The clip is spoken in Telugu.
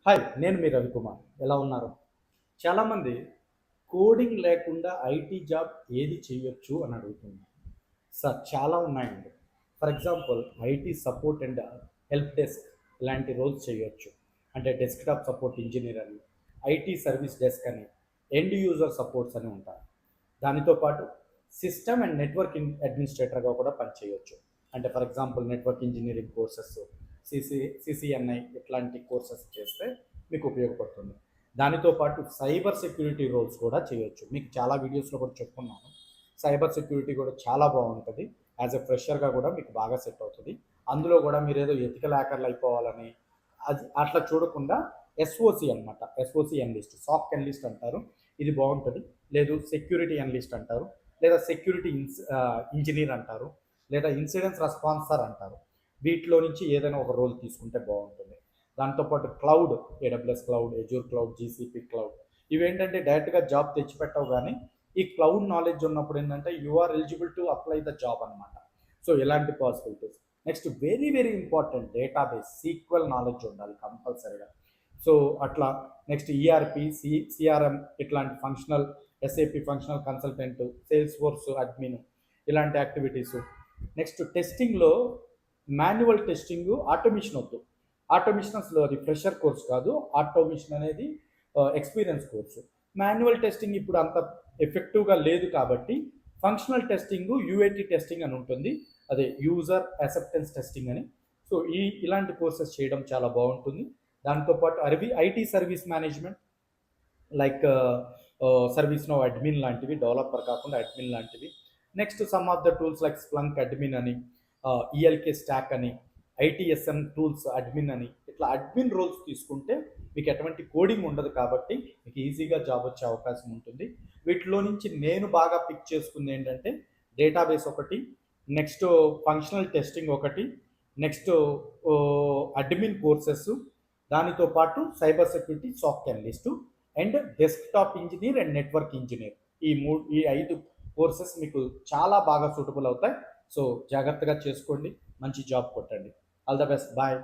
హాయ్, నేను మీ రవికుమార్. ఎలా ఉన్నారు? చాలామంది కోడింగ్ లేకుండా ఐటీ జాబ్ ఏది చేయొచ్చు అని అడుగుతున్నారు. సార్ చాలా ఉన్నాయండి. For example IT support and help desk ఇలాంటి రోల్స్ చేయొచ్చు. అంటే డెస్క్టాప్ సపోర్ట్ ఇంజనీర్ అని, ఐటీ సర్వీస్ డెస్క్ అని, ఎండ్ యూజర్ సపోర్ట్స్ అని ఉంటారు. దానితో పాటు సిస్టమ్ అండ్ నెట్వర్క్ అడ్మినిస్ట్రేటర్గా కూడా పనిచేయొచ్చు. అంటే for example network engineering courses, CCNA ఇట్లాంటి కోర్సెస్ చేస్తే మీకు ఉపయోగపడుతుంది. దానితో పాటు సైబర్ సెక్యూరిటీ రోల్స్ కూడా చేయొచ్చు. మీకు చాలా వీడియోస్లో కూడా చెప్పుకున్నాను. సైబర్ సెక్యూరిటీ కూడా చాలా బాగుంటుంది. యాజ్ ఎ ఫ్రెషర్గా కూడా మీకు బాగా సెట్ అవుతుంది. అందులో కూడా మీరు ఏదో ఎథికల్ హ్యాకర్లు అయిపోవాలని అది అట్లా చూడకుండా ఎస్ఓసి అనమాట. ఎస్ఓసి ఎనలిస్ట్, సాక్ ఎనలిస్ట్ అంటారు. ఇది బాగుంటుంది. లేదు సెక్యూరిటీ ఎనలిస్ట్ అంటారు, లేదా సెక్యూరిటీ ఇంజనీర్ అంటారు, లేదా ఇన్సిడెంట్స్ రెస్పాన్సర్ అంటారు. వీటిలో నుంచి ఏదైనా ఒక రోల్ తీసుకుంటే బాగుంటుంది. దాంతోపాటు cloud, AWS cloud, Azure cloud, GCP cloud, ఇవేంటంటే డైరెక్ట్గా జాబ్ తెచ్చిపెట్టవు, కానీ ఈ క్లౌడ్ నాలెడ్జ్ ఉన్నప్పుడు ఏంటంటే you are eligible to apply the job అనమాట. సో ఇలాంటి possibilities. Next very very important database, SQL knowledge ఉండాలి కంపల్సరీగా. సో అట్లా నెక్స్ట్ ఈఆర్పి, సిఆర్ఎం ఇట్లాంటి functional, SAP functional consultant, Salesforce admin ఇలాంటి యాక్టివిటీస్. నెక్స్ట్ టెస్టింగ్లో మాన్యువల్ టెస్టింగ్, ఆటోమేషన్ వద్దు. ఆటోమేషన్ అసలు అది ఫ్రెషర్ కోర్స్ కాదు. ఆటోమేషన్ అనేది ఎక్స్పీరియన్స్ కోర్సు. మాన్యువల్ టెస్టింగ్ ఇప్పుడు అంత ఎఫెక్టివ్గా లేదు కాబట్టి ఫంక్షనల్ టెస్టింగ్, యూఏటి టెస్టింగ్ అని ఉంటుంది. అదే యూజర్ యాక్సెప్టెన్స్ టెస్టింగ్ అని. సో ఇలాంటి కోర్సెస్ చేయడం చాలా బాగుంటుంది. దాంతోపాటు IT service management, like ServiceNow admin లాంటివి, డెవలపర్ కాకుండా అడ్మిన్ లాంటివి. Next some of the tools like Splunk admin అని, ఈఎల్కే స్టాక్ అని, ఐటీఎస్ఎం టూల్స్ అడ్మిన్ అని, ఇట్లా అడ్మిన్ రోల్స్ తీసుకుంటే మీకు ఎటువంటి కోడింగ్ ఉండదు కాబట్టి మీకు ఈజీగా జాబ్ వచ్చే అవకాశం ఉంటుంది. వీటిలో నుంచి నేను బాగా పిక్ చేసుకుంది ఏంటంటే డేటాబేస్ ఒకటి, నెక్స్ట్ ఫంక్షనల్ టెస్టింగ్ ఒకటి, నెక్స్ట్ అడ్మిన్ కోర్సెస్, దానితో పాటు cyber security, soft analyst, and desktop engineer and network engineer. ఈ 5 కోర్సెస్ మీకు చాలా బాగా సూటబుల్ అవుతాయి. సో జాగ్రత్తగా చేసుకోండి, మంచి జాబ్ కొట్టండి. All the best, bye.